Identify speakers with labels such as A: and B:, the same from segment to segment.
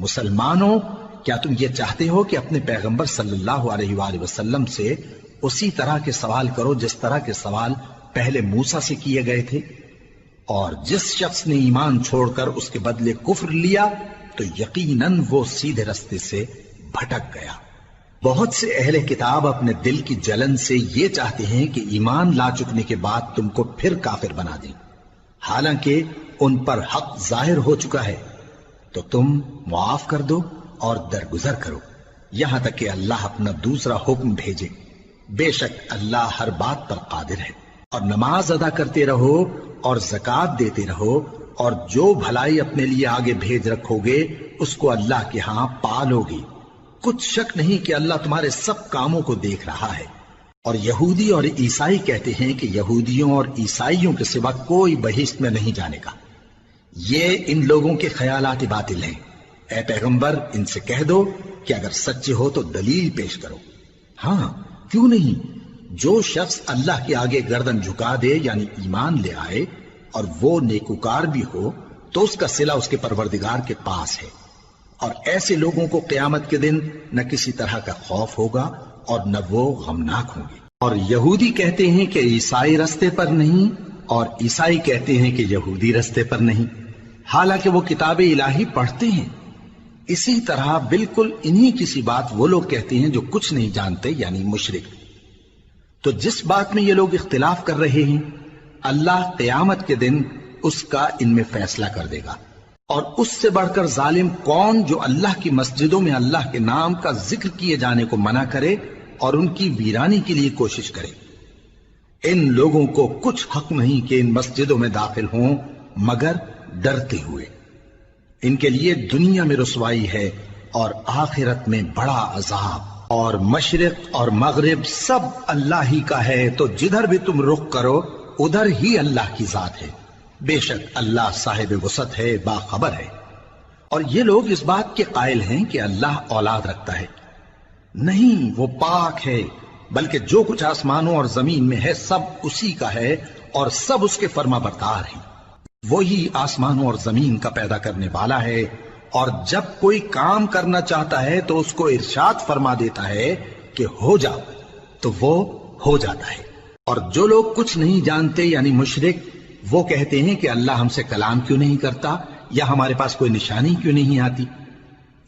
A: مسلمانوں، کیا تم یہ چاہتے ہو کہ اپنے پیغمبر صلی اللہ علیہ وآلہ وسلم سے اسی طرح کے سوال کرو جس طرح کے سوال پہلے موسیٰ سے کیے گئے تھے؟ اور جس شخص نے ایمان چھوڑ کر اس کے بدلے کفر لیا تو یقیناً وہ سیدھے رستے سے بھٹک گیا۔ بہت سے اہل کتاب اپنے دل کی جلن سے یہ چاہتے ہیں کہ ایمان لا چکنے کے بعد تم کو پھر کافر بنا دیں، حالانکہ ان پر حق ظاہر ہو چکا ہے۔ تو تم معاف کر دو اور درگزر کرو یہاں تک کہ اللہ اپنا دوسرا حکم بھیجے۔ بے شک اللہ ہر بات پر قادر ہے۔ اور نماز ادا کرتے رہو اور زکوٰۃ دیتے رہو، اور جو بھلائی اپنے لیے آگے بھیج رکھو گے اس کو اللہ کے ہاں پالو گے۔ کچھ شک نہیں کہ اللہ تمہارے سب کاموں کو دیکھ رہا ہے۔ اور یہودی اور عیسائی کہتے ہیں کہ یہودیوں اور عیسائیوں کے سوا کوئی بہشت میں نہیں جانے کا۔ یہ ان لوگوں کے خیالات باطل ہیں۔ اے پیغمبر، ان سے کہہ دو کہ اگر سچے ہو تو دلیل پیش کرو۔ ہاں کیوں نہیں، جو شخص اللہ کے آگے گردن جھکا دے یعنی ایمان لے آئے اور وہ نیکوکار بھی ہو تو اس کا صلہ اس کے پروردگار کے پاس ہے۔ اور ایسے لوگوں کو قیامت کے دن نہ کسی طرح کا خوف ہوگا اور نہ وہ غمناک ہوں گے۔ اور یہودی کہتے ہیں کہ عیسائی رستے پر نہیں، اور عیسائی کہتے ہیں کہ یہودی رستے پر نہیں، حالانکہ وہ کتاب الہی پڑھتے ہیں۔ اسی طرح بالکل انہی کسی بات وہ لوگ کہتے ہیں جو کچھ نہیں جانتے یعنی مشرک۔ تو جس بات میں یہ لوگ اختلاف کر رہے ہیں اللہ قیامت کے دن اس کا ان میں فیصلہ کر دے گا۔ اور اس سے بڑھ کر ظالم کون جو اللہ کی مسجدوں میں اللہ کے نام کا ذکر کیے جانے کو منع کرے اور ان کی ویرانی کے لیے کوشش کرے۔ ان لوگوں کو کچھ حق نہیں کہ ان مسجدوں میں داخل ہوں مگر ڈرتے ہوئے۔ ان کے لیے دنیا میں رسوائی ہے اور آخرت میں بڑا عذاب۔ اور مشرق اور مغرب سب اللہ ہی کا ہے، تو جدھر بھی تم رخ کرو ادھر ہی اللہ کی ذات ہے۔ بے شک اللہ صاحب وسعت ہے، باخبر ہے۔ اور یہ لوگ اس بات کے قائل ہیں کہ اللہ اولاد رکھتا ہے۔ نہیں، وہ پاک ہے، بلکہ جو کچھ آسمانوں اور زمین میں ہے سب اسی کا ہے اور سب اس کے فرما بردار ہیں۔ وہی آسمانوں اور زمین کا پیدا کرنے والا ہے، اور جب کوئی کام کرنا چاہتا ہے تو اس کو ارشاد فرما دیتا ہے کہ ہو جا، تو وہ ہو جاتا ہے۔ اور جو لوگ کچھ نہیں جانتے یعنی مشرک، وہ کہتے ہیں کہ اللہ ہم سے کلام کیوں نہیں کرتا یا ہمارے پاس کوئی نشانی کیوں نہیں آتی۔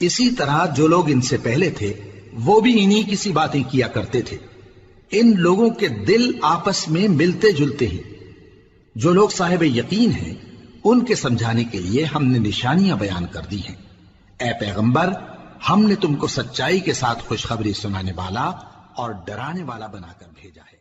A: اسی طرح جو لوگ ان سے پہلے تھے وہ بھی انہی کسی باتیں کیا کرتے تھے۔ ان لوگوں کے دل آپس میں ملتے جلتے ہیں۔ جو لوگ صاحب یقین ہیں ان کے سمجھانے کے لیے ہم نے نشانیاں بیان کر دی ہیں۔ اے پیغمبر، ہم نے تم کو سچائی کے ساتھ خوشخبری سنانے والا اور ڈرانے والا بنا کر بھیجا ہے۔